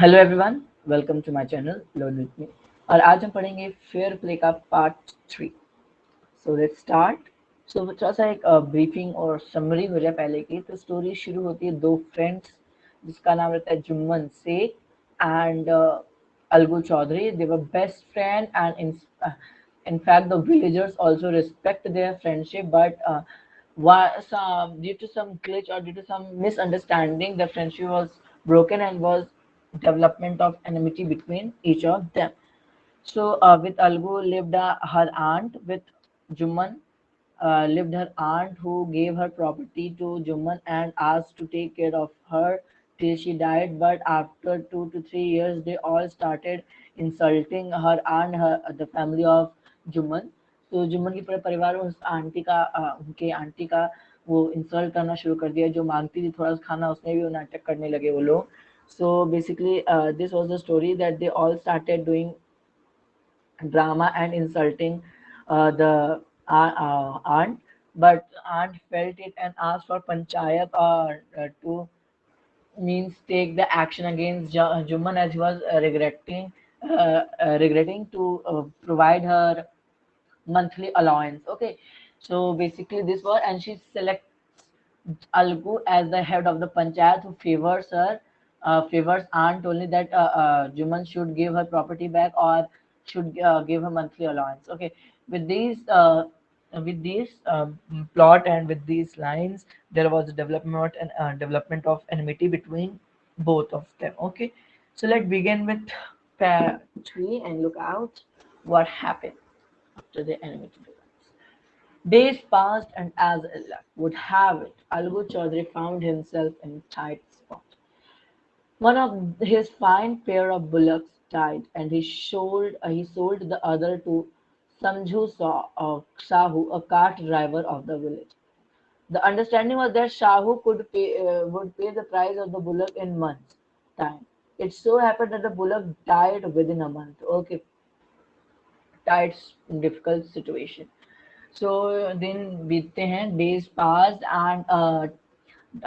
Hello everyone, welcome to my channel learn with me. और आज हम पढ़ेंगे फेयर प्ले का part 3। So let's start. So थोड़ा सा एक ब्रीफिंग और समरी हो जाए पहले की। तो स्टोरी शुरू होती है दो फ्रेंड्स जिसका नाम रहता है Jumman Sheikh and Algu Chaudhary. They were best friend and in fact the villagers also respect their friendship, but due to some glitch or due to some misunderstanding the friendship was broken and was development of enmity between each of them. So with Algu lived her aunt. With Jumman lived her aunt, who gave her property to Jumman and asked to take care of her till she died. But after 2 to 3 years, they all started insulting her aunt, the family of Jumman. तो जुम्मन की पूरे परिवार में उस aunty का उनके aunty का वो इंसल्ट करना शुरू कर दिया। जो मांगती थी थोड़ा सा खाना, उसमें भी वो नाटक करने लगे वो लोग। So basically, this was the story that they all started doing drama and insulting the aunt. But aunt felt it and asked for panchayat or to means take the action against Juman, as he was regretting to provide her monthly allowance. Okay, so basically this was, and she selects Algu as the head of the panchayat, who favors aunt only that Juman should give her property back or should give her monthly allowance. Okay, with these plot and with these lines, there was a development of enmity between both of them. Okay, so let's begin with pair 3 and look out what happened after the enmity. Days passed, and as luck would have it, Algu Chaudhary found himself in a tight spot. One of his fine pair of bullocks died, and he sold the other to Sahu, a cart driver of the village. The understanding was that Shahu would pay the price of the bullock in months' time. It so happened that the bullock died within a month. Okay, tight, difficult situation. So दिन बीतते हैं, days passed, and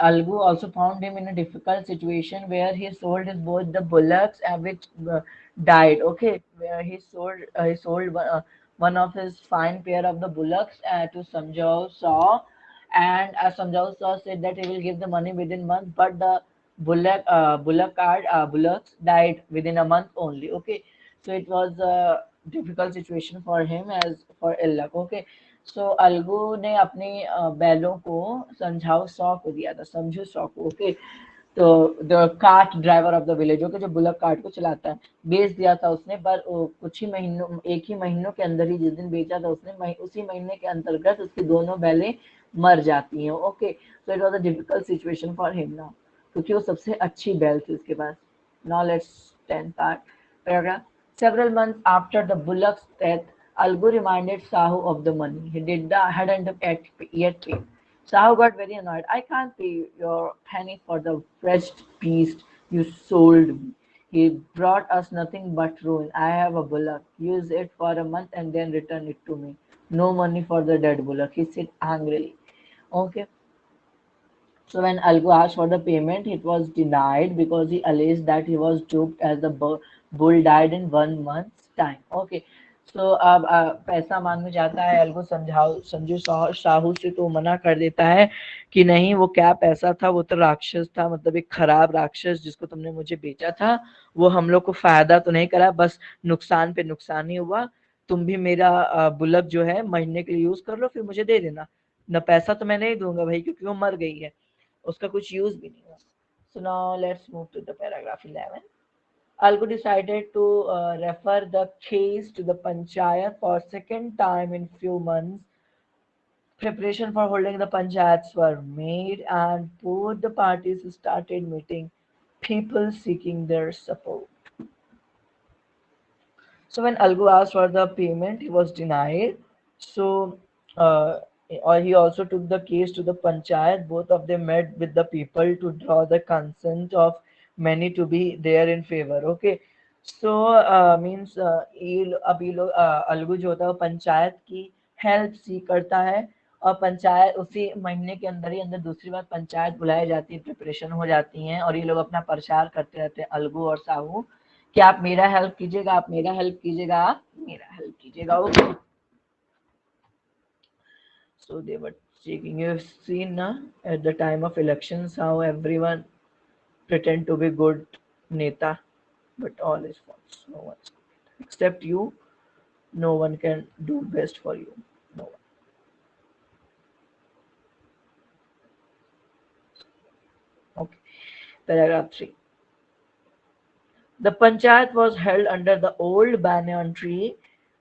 Algu also found him in a difficult situation where he sold his both the bullocks which died. Okay, where he sold one of his fine pair of the bullocks to Samjao Saw, and Samjao Saw said that he will give the money within month, but the bullocks died within a month only. Okay, so it was a difficult situation for him as for Illak. Okay, सो अलगू ने अपनी बैलों को समझाओ सौ को दिया था, समझो सौ को। ओके, तो the cart driver of the village, okay, जो बुलक कार्ट को चलाता है, बेच दिया था उसने। पर कुछ ही महीनों, एक ही महीनों के अंदर ही, जिस दिन बेचा था उसने, उसी महीने के अंतर्गत उसकी दोनों बैलें मर जाती हैं। Okay, so it was a difficult situation for him now, क्योंकि वो सबसे अच्छी बैल थी उसके पास। Now let's 10 part paragraph. Several months after the bullock's death, Algu reminded Sahu of the money hadn't yet paid. Sahu got very annoyed. I can't pay your penny for the wretched beast you sold me. He brought us nothing but ruin. I have a bullock. Use it for a month and then return it to me. No money for the dead bullock, he said angrily. Okay. So when Algo asked for the payment, it was denied because he alleged that he was duped as the bull died in 1 month's time. Okay. So अब पैसा मांगने जाता है अलगू, संजू साहू से, तो मना कर देता है कि नहीं, वो क्या पैसा था, वो तो राक्षस था, मतलब एक खराब राक्षस जिसको तुमने मुझे बेचा था, वो हम लोग को फायदा तो नहीं करा, बस नुकसान पे नुकसान ही हुआ। तुम भी मेरा बुलक जो है महीने के लिए यूज कर लो, फिर मुझे दे देना। न पैसा तो मैं नहीं दूंगा भाई, क्योंकि वो मर गई है, उसका कुछ यूज भी नहीं हुआ। So now let's move to the paragraph 11. Algu decided to refer the case to the panchayat for second time in few months. Preparation for holding the panchayats were made, and both the parties started meeting people seeking their support. So when Algu asked for the payment, he was denied. So uh, or he also took the case to the panchayat. Both of them met with the people to draw the consent of many to be there in favor. Okay. So means ये अभी लोग अलगू जो होता है वो पंचायत की help सी करता है, और पंचायत उसी महीने के अंदर ही अंदर दूसरी बार पंचायत बुलाई जाती है, प्रिपरेशन हो जाती हैं और ये लोग अपना प्रचार करते रहते हैं अलगू और साहू कि आप मेरा हेल्प कीजिएगा, आप मेरा हेल्प कीजिएगा, आप मेरा हेल्प कीजिएगा। Okay, so they were checking. You've seen na, at the time of elections how everyone pretend to be good neta, but all is false. No one's good except you. No one can do best for you. No one. Okay. Paragraph 3. The panchayat was held under the old banyan tree.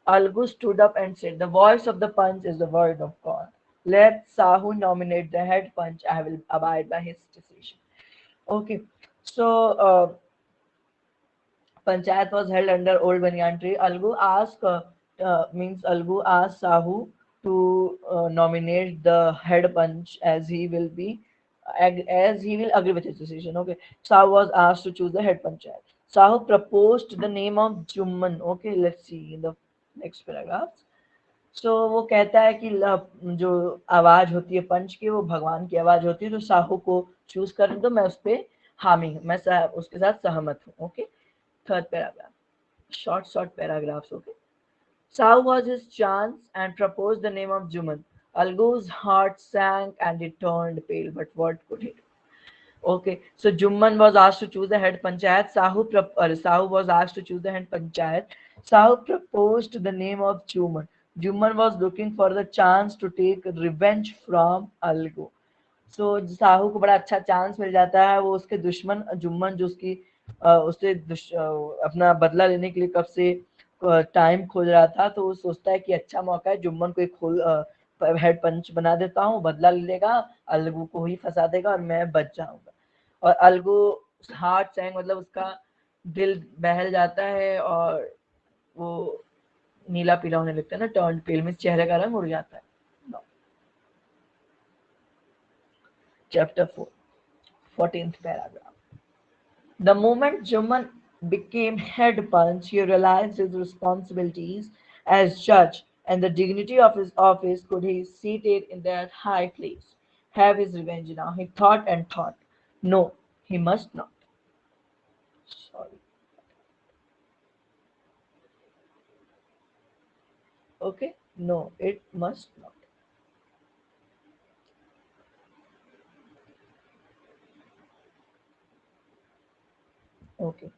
Algu stood up and said, "The voice of the punch is the word of God. Let Sahu nominate the head punch. I will abide by his decision." Okay, so panchayat was held under old banyan tree. Algu asked Sahu to nominate the head punch as he will agree with his decision. Okay, Sahu was asked to choose the head panchayat. Sahu proposed the name of Jumman. Okay, let's see in the next paragraph. So वो कहता है कि जो आवाज होती है पंच की वो भगवान की आवाज होती है, तो साहू को चूज कर दो, मैं उस पर हामी हूँ, मैं उसके साथ सहमत हूँ। Okay, third paragraph, short paragraphs. Okay, Sahu was his chance and proposed the name of Juman. Algu's heart sank and he turned pale, but what could he do? Okay, so Jumman was asked to choose the head panchayat. Sahu was asked to choose the head panchayat. Sahu proposed the name of Juman. Juman was looking for the chance to take revenge from Algu. सो साहू को बड़ा अच्छा chance मिल जाता है, वो उसके दुश्मन जुम्मन जो उसकी अपना बदला लेने के लिए कब से टाइम खोज रहा था, तो वो सोचता है कि अच्छा मौका है, जुम्मन को एक हेड पंच बना देता हूँ, बदला ले लेगा, अलगू को ही फंसा देगा और मैं बच जाऊंगा। और अलगू हार्ट सैंग मतलब उसका दिल बहल जाता है और वो नीला पीला होने लगता है ना, टर्न पेल में चेहरे का रंग उड़ जाता है। Chapter 4, 14th paragraph. The moment Juman became head punch, he realized his responsibilities as judge and the dignity of his office. Could he seated in that high place have his revenge now? He thought and thought. No, he must not. Sorry. Okay? No, it must not. Okay.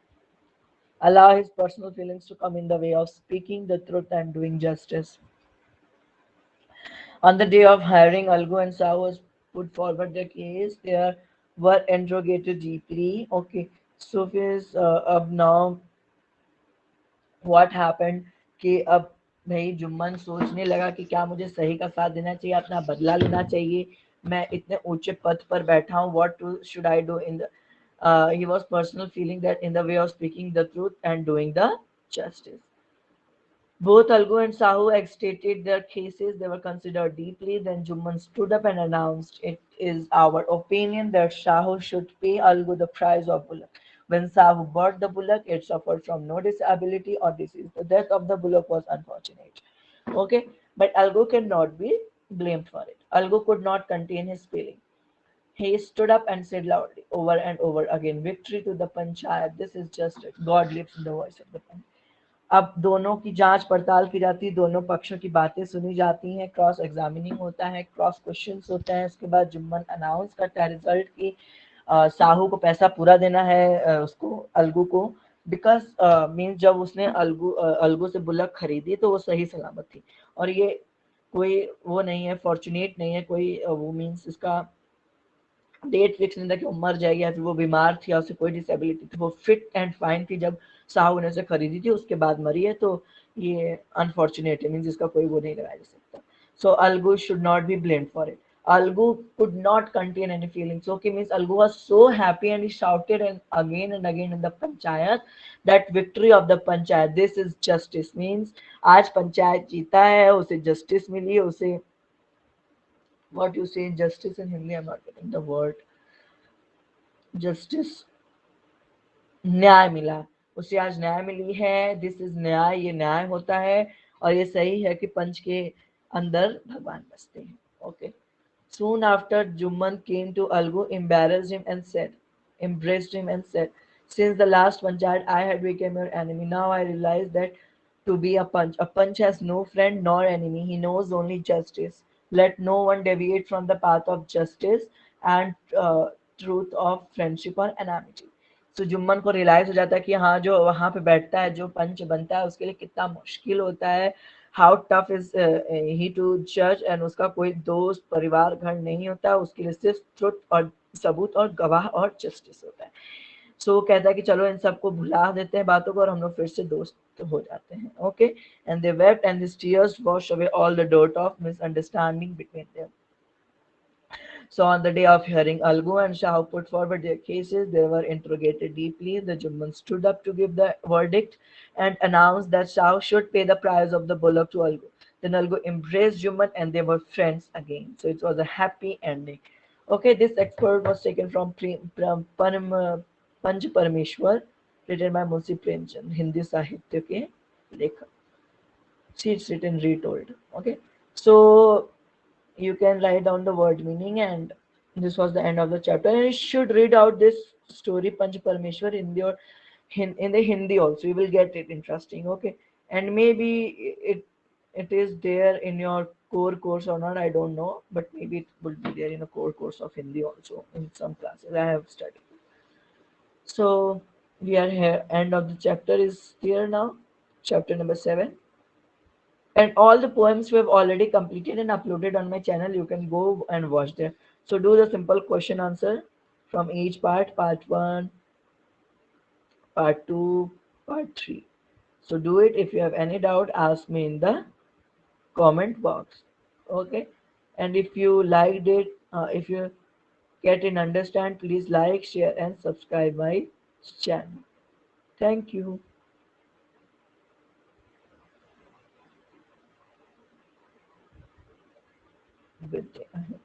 Allow his personal feelings to come in the way of speaking the truth and doing justice. On the day of hiring, Algo and Sahu was put forward the case. They were interrogated deeply. Okay, so फिर अब now what happened कि अब भाई जुम्मन सोचने लगा कि क्या मुझे सही का साथ देना चाहिए, अपना बदला लेना चाहिए, मैं इतने ऊंचे पद पर बैठा हूँ, what should I do in the he was personal feeling that in the way of speaking the truth and doing the justice. Both Algu and Sahu stated their cases. They were considered deeply. Then Jumman stood up and announced, "It is our opinion that Sahu should pay Algu the price of bullock. When Sahu bought the bullock, it suffered from no disability or disease. The death of the bullock was unfortunate." Okay, but Algu cannot be blamed for it. Algu could not contain his feeling. He stood up and said loudly, over and over again, "Victory to the Panchayat. This is just it. God lives in the voice of the Panchayat." अब दोनों की जांच पड़ताल की जाती है, दोनों पक्षों की बातें सुनी जाती हैं, क्रॉस एग्जामिनिंग होता है, क्रॉस क्वेश्चंस होते हैं, उसके बाद जुम्मन अनाउंस करता है रिजल्ट की साहू को पैसा पूरा देना है उसको अलगू को, बिकॉज मीन्स जब उसने अलगू से बुलक खरीदी तो वो सही सलामत थी और ये कोई वो नहीं है, फॉर्चुनेट नहीं है कोई, वो मीन्स इसका डेट फिक्स नहीं था कि वो मर जाएगी या फिर वो बीमार थी या उसे कोई डिसेबिलिटी थी, वो फिट एंड फाइन थी जब साहू ने उसे खरीदी थी, उसके बाद मरी है, तो ये अनफॉर्चुनेट है, मीन्स इसका कोई वो नहीं लगाया जा सकता. So Algu should not be blamed for it. Algu could not contain any feelings. Okay, means Algu was so happy and he shouted and again in the panchayat that victory of the panchayat. This is justice. Means आज पंचायत जीता है, उसे justice मिली है, उसे what you say justice in Hindi, I'm not getting the word. Justice, न्याय मिला, उसे आज न्याय मिली है. दिस इज न्याय, ये न्याय होता है और ये सही है कि पंच के अंदर भगवान बसते हैं. Okay. Soon after, Jumman came to Algu, embraced him and said, "Since the last Panchayat, I had become your enemy. Now I realize that to be a Panch. A Panch has no friend nor enemy. He knows only justice. Let no one deviate from the path of justice and truth of friendship or enmity." तो जुम्मन को realise हो जाता है कि हाँ जो वहां पे बैठता है जो पंच बनता है उसके लिए कितना मुश्किल होता है, how tough is he to जज, एंड उसका कोई दोस्त परिवार घर नहीं होता, उसके लिए सिर्फ ट्रुथ और सबूत और गवाह और जस्टिस होता है। सो वो कहता है कि चलो इन सबको भुला देते हैं बातों को और हम लोग फिर से दोस्त हो जाते हैं। Okay, and they wept and his tears wash away all the dirt of misunderstanding between them. So on the day of hearing, Algu and Shah put forward their cases. They were interrogated deeply. The Jumman stood up to give the verdict and announced that Shah should pay the price of the bullock to Algu. Then Algu embraced Jumman and they were friends again. So it was a happy ending. Okay, this expert was taken from Panch Parameshwar, written by Munshi Premchand, Hindi Sahitya ke lekha. See, it's written retold. Okay, so you can write down the word meaning, and this was the end of the chapter. And you should read out this story Panch Parameshwar in your in the Hindi also. You will get it interesting. Okay, and maybe it is there in your core course or not, I don't know, but maybe it will be there in a core course of Hindi also in some classes I have studied. So we are here. End of the chapter is here now. Chapter number 7. And all the poems we have already completed and uploaded on my channel. You can go and watch them. So do the simple question answer from each part 1, part 2, part 3. So do it. If you have any doubt, ask me in the comment box. Okay, and if you liked it, if you get and understand, please like, share and subscribe my channel. Thank you. Good day ahead.